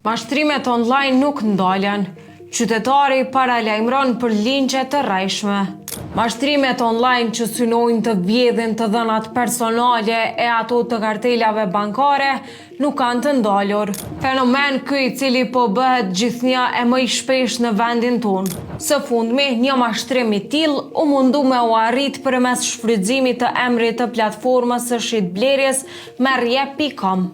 Mashtrimet online nuk ndalen. Qytetari paralajmëron për linçe të rrejshme. Mashtrimet online që synojnë të vjedhin të dhënat personale e ato të kartelave bankare nuk kanë të ndalur. Fenomen ky i cili po bëhet gjithnjë e më i shpesh në vendin tonë. Së fundmi, një mashtrim i tillë u mundu me u arrit përmes shfrytëzimit të emrit të platformës së shitblerjes merrjep.com.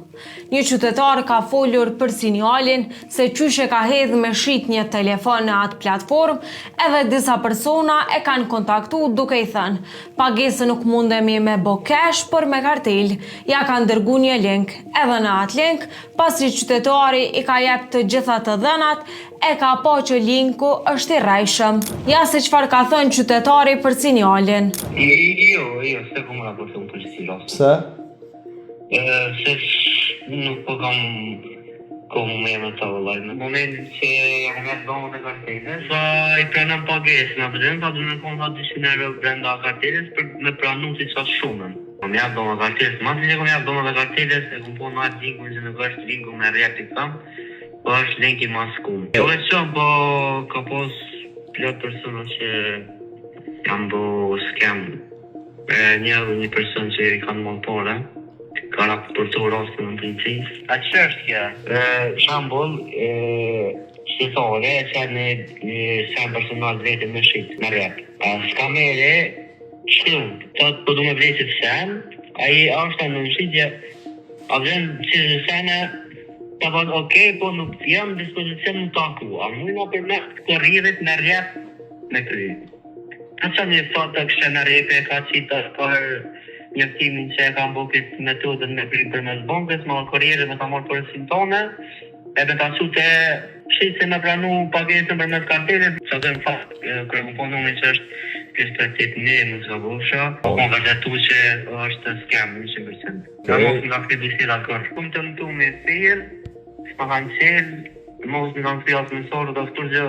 Një qytetar ka folur për sinjalin se qysh e ka hedh me shit një telefon në atë platformë edhe disa persona e kanë kontaktu duke i thënë: pagesën nuk mundemi me bo cash, por me kartel. Ja kanë dërgu një link, edhe në atë link, pasi qytetari i ka jep të gjitha të dhënat, e ka po që linku është i rrejshëm. Ja se çfarë ka thënë qytetari për sinjalin. Jo, se ku më raportoj për sinjal. Pse? Se nuk po kam me të vëllaj. Në momentin që jam me të bëmë të karteles, sa i prenëm pagesën, a përgjën pa du me konë ta 200 euro brenda karteles për me pranu si qatë shumën. Kom jabë bëmë karteles, masi që kom jabë bëmë të karteles, e kom po në atë linkun që nuk është linku me merrjep.com, po është linki maskum. Jo e që, po ka pos plot persona që jam bo scam. Një person që i kanë monpore, ka raportuar rastin në polici. A që është kja? Shambull, shqitore e që në sen personal vetëm me shqit, me rep. Skamere, shkru, të po du me vresit sen, a i ashtë në shqitje, a vëzën që sene, të vëzë okej, po nuk jam në dispozicion në taku, a mujna për me të rrivet me rep me kry. A që një fatë të kështë në repe, ka qitë për njëftimin që e kam bo këtë metodën me prim për mes bankës, më korrierë me ta morë përësin tonë, e me ta su të shqitë se me pranu pagesën për mes kartelet, që të në fakt, kërë më ponumi që është kështë praktit një më të gabosha, më vërdetu që është scam 100%. Në mos nga këtë disira kërë. Kumë të mëtu me fejl, s'ma kanë qelë, mos në kanë fjasë mësorë, dhe fëtur gjë,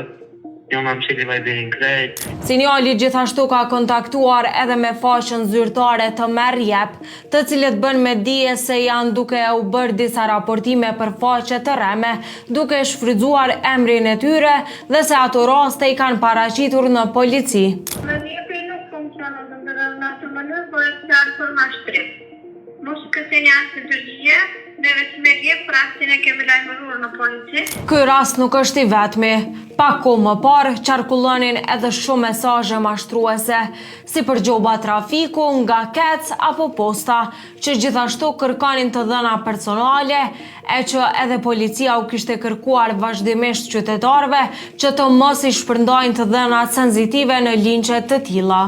Sinjali gjithashtu ka kontaktuar edhe me faqen zyrtare të Merrjep, të cilët bën me dije se janë duke u bërë disa raportime për faqe të rreme, duke shfrytzuar emrin e tyre dhe se ato raste i kanë paraqitur në polici. Merrjepi nuk funksionon në atë mënyrë, por është qartë për mashtrim. Mos këtë një asë të përgjigje, dhe vetë Merrjep për rastin e kemi lajmëruar në polici. Ky rast nuk është i vetmi. Pak kohë më parë, qarkullonin edhe shumë mesazhe mashtruese, si për gjoba trafiku, nga kec apo posta, që gjithashtu kërkanin të dhëna personale, e që edhe policia u kishte kërkuar vazhdimisht qytetarëve që të mos i shpërndajnë të dhëna sensitive në linçe të tilla.